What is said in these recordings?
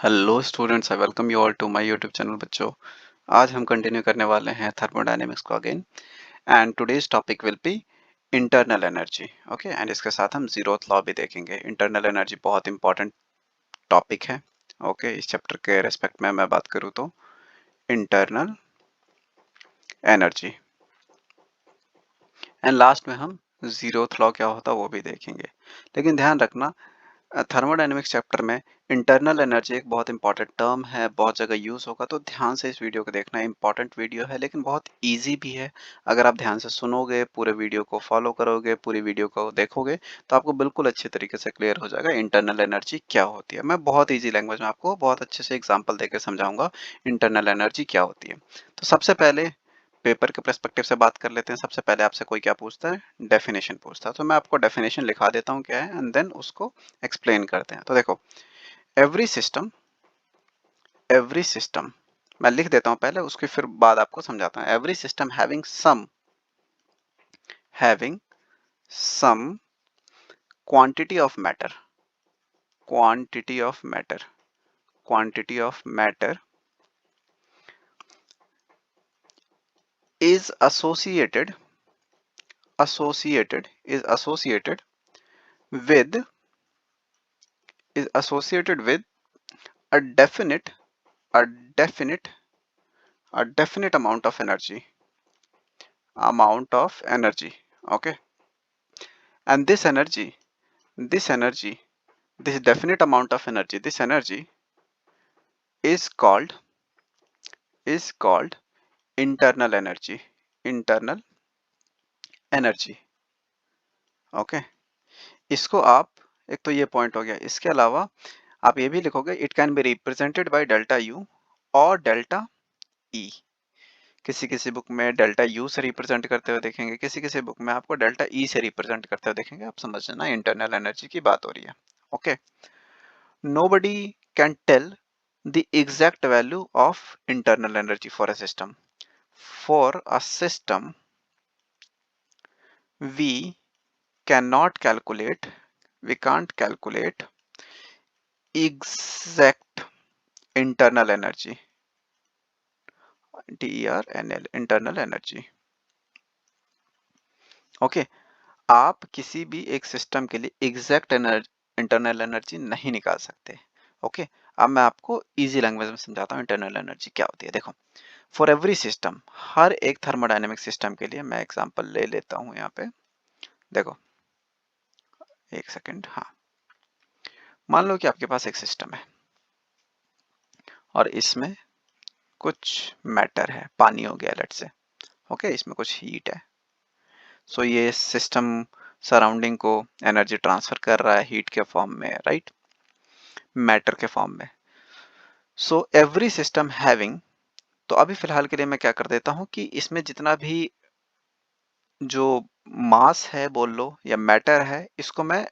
Hello students, I welcome you all to my YouTube channel. बच्चों, आज हम continue करने वाले हैं थर्मोडायनेमिक्स को again, and today's topic will be internal energy. Okay, and इसके साथ हम जीरोथ लॉ भी देखेंगे। इंटरनल एनर्जी बहुत इंपॉर्टेंट टॉपिक है। ओके, इस चैप्टर के रेस्पेक्ट में मैं बात करूँ तो इंटरनल एनर्जी, एंड लास्ट में हम जीरोथ लॉ क्या होता है वो भी देखेंगे। लेकिन ध्यान रखना, थर्मोडायनेमिक्स चैप्टर में इंटरनल एनर्जी एक बहुत इंपॉर्टेंट टर्म है, बहुत जगह यूज होगा, तो ध्यान से इस वीडियो को देखना। इंपॉर्टेंट वीडियो है लेकिन बहुत इजी भी है। अगर आप ध्यान से सुनोगे, पूरे वीडियो को फॉलो करोगे, पूरी वीडियो को देखोगे, तो आपको बिल्कुल अच्छे तरीके से क्लियर हो जाएगा इंटरनल एनर्जी क्या होती है। मैं बहुत ईजी लैंग्वेज में आपको बहुत अच्छे से एग्जाम्पल देकर समझाऊंगा इंटरनल एनर्जी क्या होती है। तो सबसे पहले पेपर के पर्सपेक्टिव से बात कर लेते हैं। सबसे पहले आपसे कोई क्या पूछता है? डेफिनेशन पूछता है। तो मैं आपको डेफिनेशन लिखा देता हूँ क्या है, एंड देन उसको एक्सप्लेन करते हैं। तो देखो, एवरी सिस्टम, एवरी सिस्टम, मैं लिख देता हूँ पहले, उसके फिर बाद आपको समझाता हूँ। Every system having some quantity of matter, quantity of matter, quantity of matter is associated, is with associated with a definite, a definite, a definite amount of energy. Okay, and this energy, this definite amount of energy, this energy is called internal energy, internal energy. Okay, इसको आप, एक तो ये point हो गया, इसके अलावा आप ये भी लिखोगे, it can be represented by delta U और डेल्टा ई। किसी किसी बुक में डेल्टा यू से रिप्रेजेंट करते हुए देखेंगे, किसी किसी बुक में आपको डेल्टा ई से रिप्रेजेंट करते हुए देखेंगे। आप समझना, इंटरनल एनर्जी की बात हो रही है। Okay, nobody can tell the exact value of internal energy for a system. For a system, we cannot calculate, we can't calculate exact internal energy, TERNL, internal energy. Okay, आप किसी भी एक system के लिए एग्जैक्ट इंटरनल एनर्जी नहीं निकाल सकते। Okay, अब मैं आपको इजी लैंग्वेज में समझाता हूँ इंटरनल एनर्जी क्या होती है। देखो, फॉर एवरी सिस्टम, हर एक थर्मोडायनेमिक सिस्टम के लिए, मैं एग्जांपल ले लेता हूँ यहाँ पे। देखो, एक सेकंड, हाँ, मान लो कि आपके पास एक सिस्टम है और इसमें कुछ मैटर है, पानी हो गया लेट से। ओके, इसमें कुछ हीट है। सो ये सिस्टम सराउंडिंग को एनर्जी ट्रांसफर कर रहा है हीट के फॉर्म में, राइट, मैटर के फॉर्म में। सो एवरी सिस्टम हैविंग, तो अभी फिलहाल के लिए मैं क्या कर देता हूँ कि इसमें जितना भी जो मास है बोल लो या मैटर है, इसको मैं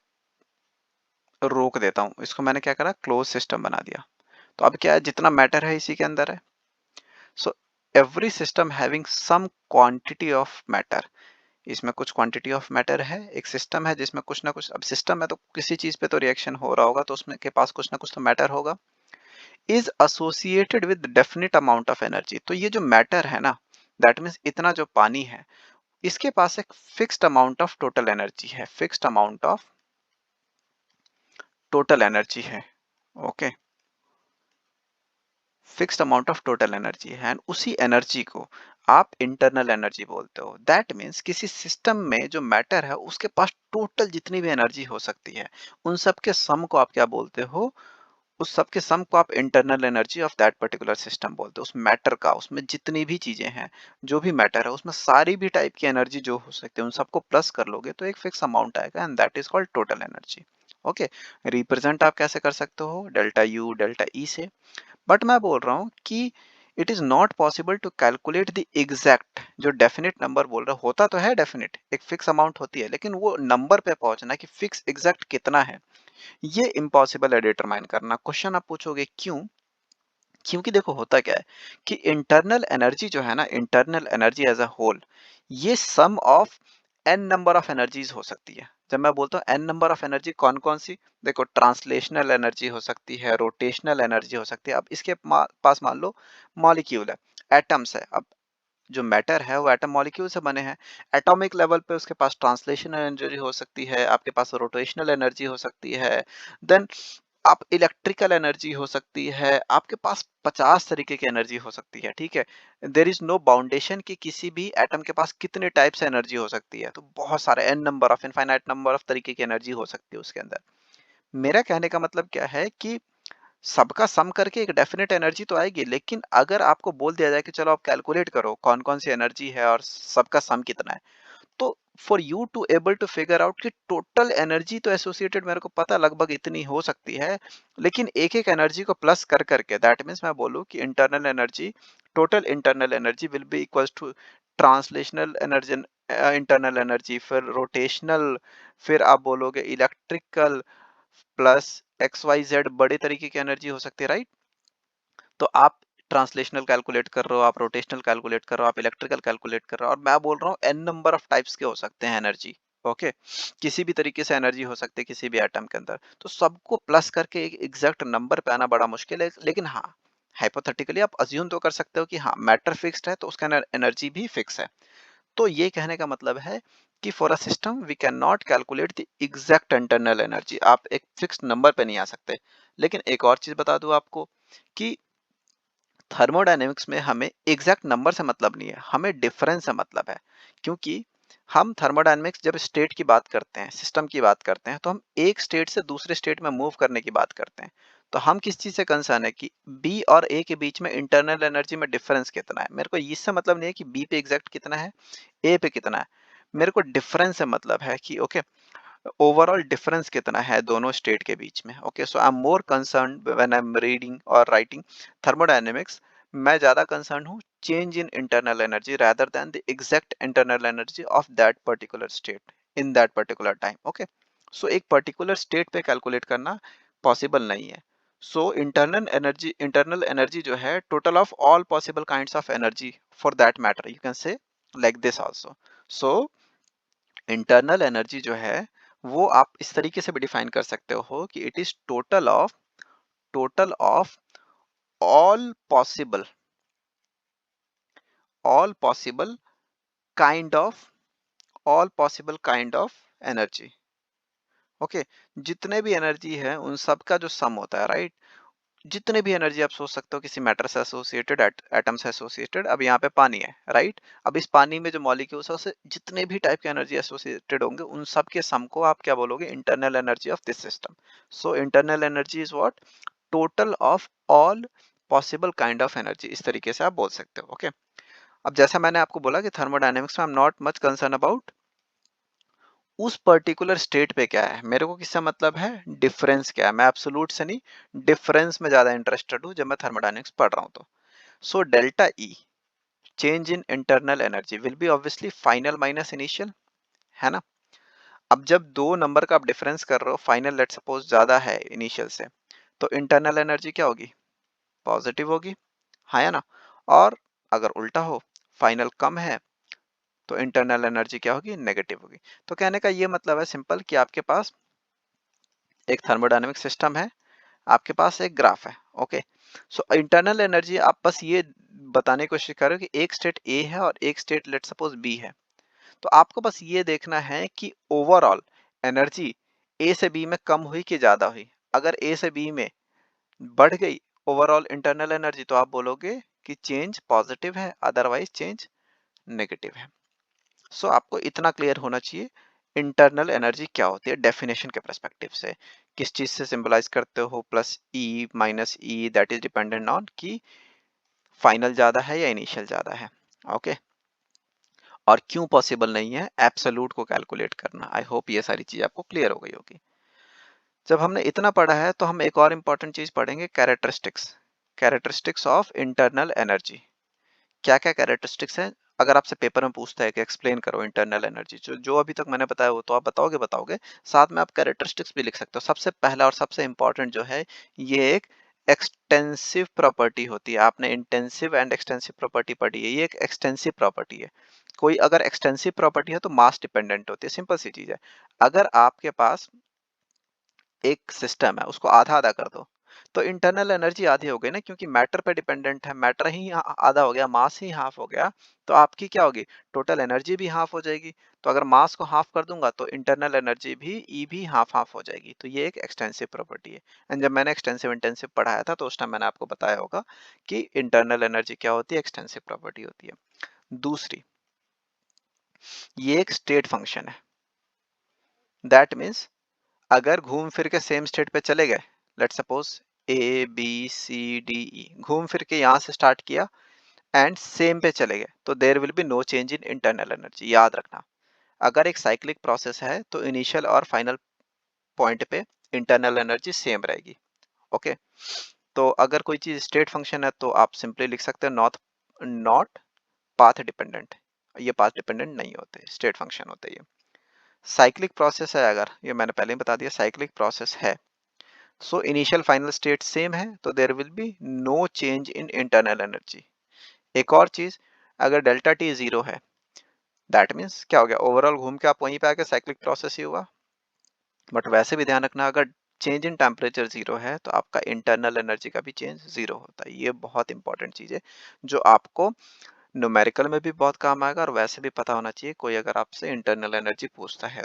रोक देता हूँ। इसको मैंने क्या करा, क्लोज सिस्टम बना दिया। तो अब क्या है, जितना मैटर है इसी के अंदर है। So every system having some quantity of matter, इसमें कुछ क्वांटिटी ऑफ मैटर है। एक सिस्टम है जिसमें कुछ ना कुछ, अब सिस्टम है तो किसी चीज पे तो रिएक्शन हो रहा होगा, तो उसमें के पास कुछ ना कुछ तो मैटर होगा। Is associated with definite amount of energy, तो ये जो मैटर है ना, दैट मीन्स इतना जो पानी है, इसके पास एक fixed amount of total energy है, fixed amount of total energy है। Okay, fixed amount of total energy है, एंड उसी एनर्जी को आप इंटरनल एनर्जी बोलते हो। दैट मीन्स किसी सिस्टम में जो मैटर है उसके पास टोटल जितनी भी एनर्जी हो सकती है, उन सब के सम को आप क्या बोलते हो, उस सब के सम को आप internal energy of that particular system बोलते हो। उस मैटर का, उसमें जितनी भी चीजें हैं, जो भी मैटर है उसमें सारी भी टाइप की एनर्जी जो हो सकती है, उन सबको प्लस कर लोगे तो एक फिक्स अमाउंट आएगा, and that is called total energy. Okay, represent आप कैसे कर सकते हो, डेल्टा यू डेल्टा ई से। बट मैं बोल रहा हूँ कि it is not possible to calculate the exact, जो डेफिनेट नंबर बोल रहा होता तो है, डेफिनेट एक फिक्स अमाउंट होती है, लेकिन वो नंबर पे पहुंचना कि फिक्स एग्जैक्ट कितना है, ये इम्पॉसिबल है डिटरमाइन करना। क्वेश्चन आप पूछोगे क्यों? क्योंकि देखो, होता क्या है कि इंटरनल एनर्जी जो है ना, internal energy as a whole, ये sum of an number of energies हो सकती है। जब मैं बोलता हूँ एन नंबर ऑफ एनर्जी, कौन कौन सी, देखो ट्रांसलेशनल एनर्जी हो सकती है, रोटेशनल एनर्जी हो सकती है। अब इसके पास मान लो मॉलिक्यूल है, एटम्स है। अब जो मैटर है वो एटम मॉलिक्यूल से बने हैं। एटॉमिक लेवल पे उसके पास ट्रांसलेशनल एनर्जी हो सकती है, आपके पास रोटेशनल एनर्जी हो सकती है, देन आप इलेक्ट्रिकल एनर्जी हो सकती है, आपके पास 50 तरीके की एनर्जी हो सकती है, ठीक है। देर इज नो बाउंडेशन कि किसी भी एटम के पास कितने टाइप से एनर्जी हो सकती है, तो बहुत सारे an number of, infinite number of तरीके की एनर्जी हो सकती है उसके अंदर। मेरा कहने का मतलब क्या है कि सबका सम करके एक डेफिनेट एनर्जी तो आएगी, लेकिन अगर आपको बोल दिया जाए कि चलो आप कैलकुलेट करो कौन कौन सी एनर्जी है और सबका सम कितना है, तो for you to able to figure out कि टोटल एनर्जी तो एसोसिएटेड मेरे को पता लगभग इतनी हो सकती है, लेकिन एक एक एनर्जी को प्लस कर करके, दैट मीन्स मैं बोलूँ कि internal energy, total internal energy will be equals to translational energy, internal energy, फिर रोटेशनल, फिर आप बोलोगे electrical plus X Y Z बड़े तरीके की एनर्जी हो सकती है, राइट। तो आप ट्रांसलेशनल कैलकुलेट कर रहे हो, आप रोटेशनल कैलकुलेट कर रहे हो, आप इलेक्ट्रिकल कैलकुलेट कर रहे हो, और मैं बोल रहा हूँ एन नंबर ऑफ टाइप्स के हो सकते हैं एनर्जी। ओके, किसी भी तरीके से एनर्जी हो सकती है किसी भी एटम के अंदर, तो सबको प्लस करके एक एग्जैक्ट नंबर पे आना बड़ा मुश्किल है, लेकिन हाँ, हाइपोथेटिकली आप अज्यूम तो कर सकते हो कि हाँ मैटर फिक्स्ड है तो उसका एनर्जी भी फिक्स है। तो ये कहने का मतलब है कि for a system we can not calculate the exact internal energy, आप एक फिक्स्ड नंबर पे नहीं आ सकते। लेकिन एक और चीज बता दूं आपको कि थर्मोडायनेमिक्स में हमें एग्जैक्ट नंबर से मतलब नहीं है, हमें डिफरेंस से मतलब है। क्योंकि हम थर्मोडायनेमिक्स जब स्टेट की बात करते हैं, सिस्टम की बात करते हैं, तो हम एक स्टेट से दूसरे स्टेट में मूव करने की बात करते हैं। तो हम किस चीज से कंसर्न है कि बी और ए के बीच में इंटरनल एनर्जी में डिफरेंस कितना है। मेरे को इससे मतलब नहीं है कि बी पे एग्जैक्ट कितना है, ए पे कितना है, मेरे को डिफरेंस से मतलब है कि ओके, ओवरऑल डिफरेंस कितना है दोनों स्टेट के बीच में। Okay, so I am more concern when I am reading और राइटिंग थर्मोडायनेमिक्स, मैं ज्यादा कंसर्न हूँ change in internal energy rather than the exact internal energy of that particular state in that particular time. Okay, so एक particular state पे calculate करना possible नहीं है। So internal energy जो है total of all possible kinds of energy for that matter, you can say like this also. So internal energy जो है वो आप इस तरीके से भी डिफाइन कर सकते हो कि it is total of all possible all possible kind of all possible kind of energy. Okay, जितने भी एनर्जी है उन सब का जो सम होता है, राइट। जितने भी एनर्जी आप सोच सकते हो किसी मैटर से एसोसिएटेड, एटम से एसोसिएटेड, अब यहाँ पे पानी है, राइट। अब इस पानी में जो मॉलिक्यूल्स है उससे जितने भी टाइप के एनर्जी एसोसिएटेड होंगे उन सब के सम को आप क्या बोलोगे, internal energy of this system. So internal energy is what, total of all possible kind of energy, इस तरीके से आप बोल सकते हो। ओके, अब जैसा मैंने आपको बोला कि थर्मोडायनेमिक्स में I am not much concern about उस पर्टिकुलर स्टेट पे क्या है, मेरे को किससे मतलब है, डिफरेंस क्या है। मैं एब्सोल्यूट से नहीं, डिफरेंस में ज्यादा इंटरेस्टेड हूँ जब मैं थर्मोडायनेमिक्स पढ़ रहा हूँ तो। So delta E, change in internal energy will B obviously final minus initial, है ना। अब जब दो नंबर का आप डिफरेंस कर रहे हो, फाइनल लेट सपोज ज्यादा है इनिशियल से, तो इंटरनल एनर्जी क्या होगी, पॉजिटिव होगी, हाँ या ना। और अगर उल्टा हो, फाइनल कम है, तो इंटरनल एनर्जी क्या होगी, नेगेटिव होगी। तो कहने का ये मतलब है सिंपल कि आपके पास एक थर्मोडायनेमिक सिस्टम है, आपके पास एक ग्राफ है। ओके, सो इंटरनल एनर्जी आप बस ये बताने की कोशिश कर रहे हो कि एक स्टेट ए है और एक स्टेट लेट सपोज बी है। तो आपको बस ये देखना है कि ओवरऑल एनर्जी ए से बी में कम हुई कि ज्यादा हुई। अगर ए से बी में बढ़ गई ओवरऑल इंटरनल एनर्जी, तो आप बोलोगे कि चेंज पॉजिटिव है, अदरवाइज चेंज नेगेटिव है। सो आपको इतना क्लियर होना चाहिए इंटरनल एनर्जी क्या होती है डेफिनेशन के परस्पेक्टिव से, किस चीज से सिंबलाइज करते हो, plus E minus E, that is dependent on कि फाइनल ज्यादा है या इनिशियल ज्यादा है। ओके, और क्यों पॉसिबल नहीं है एब्सोल्यूट को कैलकुलेट करना। आई होप ये सारी चीज आपको क्लियर हो गई होगी। जब हमने इतना पढ़ा है तो हम एक और इंपॉर्टेंट चीज पढ़ेंगे, characteristics, characteristics of internal energy. क्या क्या कैरेक्टरिस्टिक्स हैं, अगर आपसे पेपर में पूछता है कि एक्सप्लेन करो इंटरनल एनर्जी, जो जो अभी तक मैंने बताया वो तो आप बताओगे बताओगे, साथ में आप कैरेक्टरिस्टिक्स भी लिख सकते हो। सबसे पहला और सबसे इंपॉर्टेंट जो है, ये एक एक्सटेंसिव प्रॉपर्टी होती है। आपने इंटेंसिव एंड एक्सटेंसिव प्रॉपर्टी पढ़ी है, ये एक एक्सटेंसिव प्रॉपर्टी है। कोई अगर एक्सटेंसिव प्रॉपर्टी है तो मास डिपेंडेंट होती है, सिंपल सी चीज है। अगर आपके पास एक सिस्टम है, उसको आधा आधा कर दो, तो इंटरनल एनर्जी आधी हो गई ना, क्योंकि मैटर पे डिपेंडेंट है, मैटर ही आधा हो गया, मास ही हाफ हो गया, तो आपकी क्या होगी, टोटल एनर्जी भी हाफ हो जाएगी। तो अगर मास को हाफ कर दूंगा तो इंटरनल एनर्जी भी ई भी हाफ हाफ हो जाएगी। तो ये एक एक्सटेंसिव प्रॉपर्टी है। एंड जब मैंने एक्सटेंसिव इंटेंसिव पढ़ाया था तो उस टाइम मैंने आपको बताया होगा कि इंटरनल एनर्जी क्या होती है, एक्सटेंसिव प्रॉपर्टी होती है। दूसरी, ये एक स्टेट फंक्शन है। दैट मीन्स अगर घूम फिर के सेम स्टेट पे चले गए, let suppose A B C D E, घूम फिर के यहाँ से स्टार्ट किया एंड सेम पे चले गए, तो there will be no change in internal energy. याद रखना, अगर एक साइक्लिक प्रोसेस है तो इनिशियल और फाइनल पॉइंट पे इंटरनल एनर्जी सेम रहेगी। ओके, तो अगर कोई चीज स्टेट फंक्शन है तो आप सिंपली लिख सकते हैं नॉट नॉट पाथ डिपेंडेंट। ये पाथ डिपेंडेंट नहीं होते, स्टेट फंक्शन होते हैं ये। साइक्लिक प्रोसेस है, अगर ये मैंने पहले ही बता दिया, साइक्लिक प्रोसेस है, so initial final state same है, तो there will be no change in internal energy. एक और चीज, अगर डेल्टा टी जीरो है, दैट मीन्स क्या हो गया, ओवरऑल घूम के आप वहीं पे आके साइक्लिक प्रोसेस ही हुआ। बट वैसे भी ध्यान रखना, अगर चेंज इन टेम्परेचर जीरो है तो आपका इंटरनल एनर्जी का भी चेंज जीरो होता है। ये बहुत इंपॉर्टेंट चीज है जो आपको न्यूमेरिकल में भी बहुत काम आएगा और वैसे भी पता होना चाहिए कोई अगर आपसे इंटरनल एनर्जी पूछता है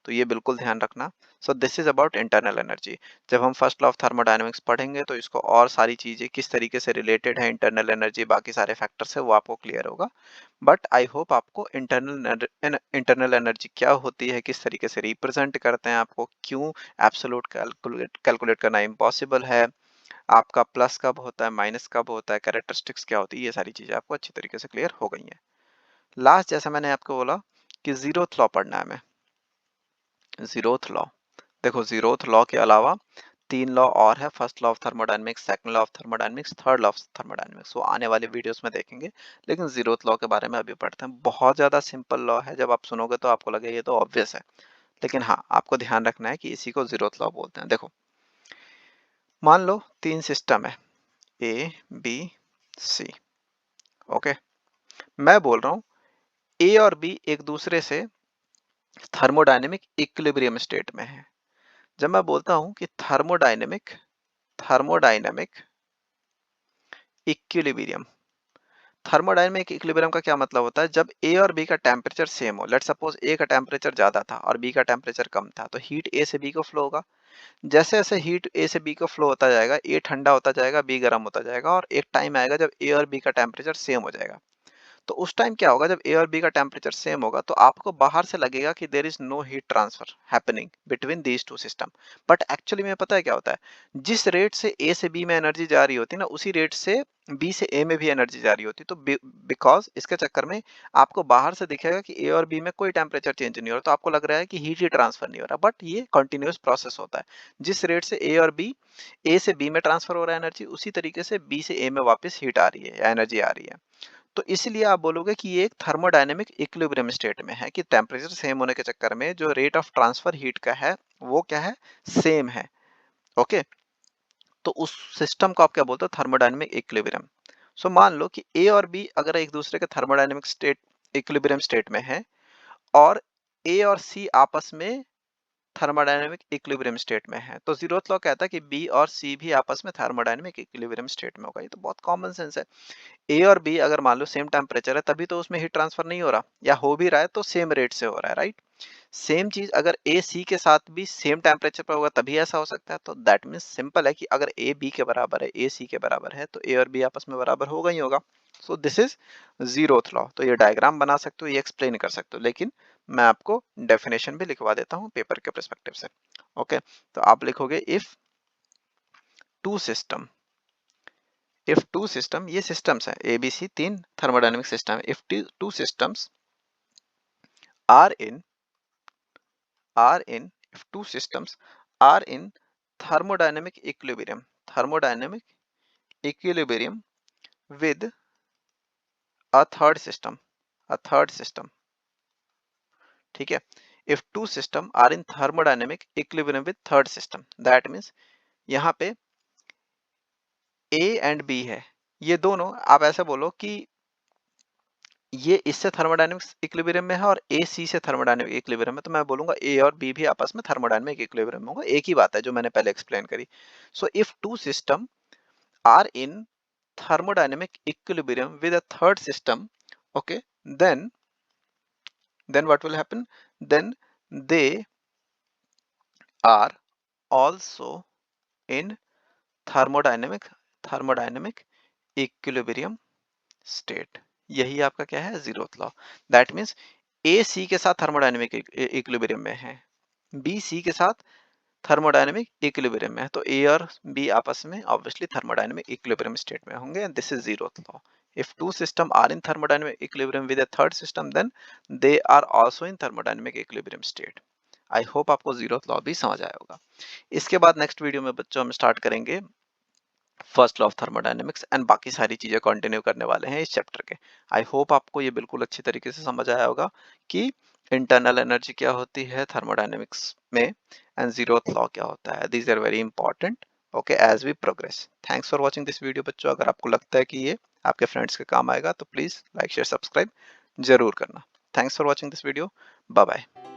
तो ये बिल्कुल ध्यान रखना। So this is about internal energy. जब हम फर्स्ट लॉ ऑफ थर्मोडायनेमिक्स पढ़ेंगे तो इसको और सारी चीजें किस तरीके से रिलेटेड है इंटरनल एनर्जी, बाकी सारे फैक्टर्स है वो आपको क्लियर होगा। बट आई होप आपको इंटरनल एनर्जी क्या होती है, किस तरीके से रिप्रेजेंट करते हैं, आपको क्यों एब्सोल्यूट कैलकुलेट करना इम्पॉसिबल है, आपका प्लस कब होता है, माइनस कब होता है, कैरेक्टरिस्टिक्स क्या होती है, ये सारी चीजें आपको अच्छी तरीके से क्लियर हो गई हैं। लास्ट, जैसा मैंने आपको बोला कि जीरोथ लॉ पढ़ना है हमें। जीरोथ लॉ, देखो जीरोथ लॉ के अलावा तीन लॉ और है, first law of thermodynamics, second law of thermodynamics, third law of thermodynamics, वो आने वाले वीडियोस में देखेंगे। लेकिन जीरोथ लॉ के बारे में अभी पढ़ते हैं। बहुत ज्यादा सिंपल लॉ है, जब आप सुनोगे तो आपको लगे ये तो ऑब्वियस है, लेकिन हाँ आपको ध्यान रखना है कि इसी को जीरोथ लॉ बोलते हैं। देखो, मान लो तीन सिस्टम है, ए बी सी। ओके, मैं बोल रहा हूँ ए और बी एक दूसरे से थर्मोडायनेमिक इक्विलिब्रियम स्टेट में है। जब मैं बोलता हूं कि thermodynamic thermodynamic equilibrium, thermodynamic equilibrium का क्या मतलब होता है, जब ए और बी का टेम्परेचर सेम हो। लेट सपोज ए का टेम्परेचर ज्यादा था और बी का टेम्परेचर कम था, तो हीट ए से बी को फ्लो होगा। जैसे जैसे हीट ए से बी को फ्लो होता जाएगा, ए ठंडा होता जाएगा, बी गर्म होता जाएगा, और एक टाइम आएगा जब ए और बी का टेम्परेचर सेम हो जाएगा। तो उस टाइम क्या होगा, जब ए और बी का टेम्परेचर सेम होगा तो आपको बाहर से लगेगा कि there is no heat transfer happening between these two system. But actually में पता है क्या होता है, जिस रेट से ए से बी में एनर्जी जा रही होती है ना, उसी रेट से बी से ए में भी एनर्जी जा रही होती है। तो बिकॉज इसके चक्कर में आपको बाहर से दिखेगा कि ए और बी में कोई टेम्परेचर चेंज नहीं हो रहा, तो आपको लग रहा है कि हीट ही ट्रांसफर नहीं हो रहा, बट ये कंटिन्यूस प्रोसेस होता है। जिस रेट से ए से बी में ट्रांसफर हो रहा है एनर्जी, उसी तरीके से बी से ए में वापस हीट आ रही है या एनर्जी आ रही है। तो इसलिए आप बोलोगे कि ये एक थर्मोडायनेमिक इक्विलिब्रियम स्टेट में है, कि टेम्परेचर सेम होने के चक्कर में जो रेट ऑफ ट्रांसफर हीट का है वो क्या है, सेम है। ओके, तो उस सिस्टम को आप क्या बोलते हो, थर्मोडायनेमिक इक्विलिब्रियम। सो मान लो कि ए और बी अगर एक दूसरे के थर्मोडायनेमिक स्टेट इक्विलिब्रियम स्टेट में है, और ए और सी आपस में थर्मोडायनेमिक इक्विलिब्रियम स्टेट में है, तो जीरोथ लॉ कहता है कि बी और सी भी आपस में थर्मोडायनेमिक इक्विलिब्रियम स्टेट में होगा। ये तो बहुत कॉमन सेंस है। ए और बी अगर मान लो सेम टेम्परेचर है, तभी तो उसमें हीट ट्रांसफर नहीं हो रहा, या हो भी रहा है तो सेम रेट से हो रहा है, राइट। सेम चीज अगर ए सी के साथ भी सेम टेम्परेचर पर होगा तभी ऐसा हो सकता है। तो दैट मीन्स सिंपल है कि अगर ए बी के बराबर है, ए सी के बराबर है, तो ए और बी आपस में बराबर होगा ही होगा। So this is zeroth law. तो ये डायग्राम बना सकते हो, ये एक्सप्लेन कर सकते हो, लेकिन मैं आपको डेफिनेशन भी लिखवा देता हूँ पेपर के परस्पेक्टिव से। ओके, तो आप लिखोगे if two system, if two system, ये सिस्टम्स है ए बी सी, तीन थर्मोडायनेमिक सिस्टम है। If two systems are in if two systems are in thermodynamic thermodynamic equilibrium with a third system, ठीक है। if two system are in thermodynamic equilibrium with third system, that means यहाँ पे A and B है, ये दोनों आप ऐसे बोलो कि ये इससे थर्मोडायनेमिक्स इक्विलिब्रियम में है और ए सी से थर्मोडायनेमिक इक्विलिब्रियम में, तो मैं बोलूंगा ए और बी भी आपस में थर्मोडायनेमिक इक्विलिब्रियम में होगा। एक ही बात है जो मैंने पहले एक्सप्लेन करी। So if two system are in thermodynamic equilibrium with a third system, okay, then what will happen? Then they are also in thermodynamic equilibrium state। यही आपका क्या है, जीरोथ लॉ। दैट मीन्स ए सी के साथ थर्मोडायनेमिक इक्विलिब्रियम में है, B C के साथ थर्मोडायनेमिक इक्विलिब्रियम में है, तो ए और बी आपस में ऑब्वियसली थर्मोडायनेमिक इक्विलिब्रियम स्टेट में होंगे, and this is zeroth law. if two systems are in thermodynamic equilibrium with a third system, then they are also in thermodynamic equilibrium state। I hope आपको zeroth law भी समझ आया होगा। इसके बाद next video में बच्चों हम स्टार्ट करेंगे first law of thermodynamics, and बाकी सारी चीजें कंटिन्यू करने वाले हैं इस चैप्टर के। आई होप आपको ये बिल्कुल अच्छी तरीके से समझ आया होगा कि इंटरनल एनर्जी क्या होती है थर्मोडायनेमिक्स में, एंड जीरोथ लॉ क्या होता है। These are very important, okay, as we progress. Thanks for watching this video बच्चों। अगर आपको लगता है कि ये आपके फ्रेंड्स के काम आएगा तो प्लीज लाइक शेयर सब्सक्राइब जरूर करना। Thanks for watching this video. Bye bye.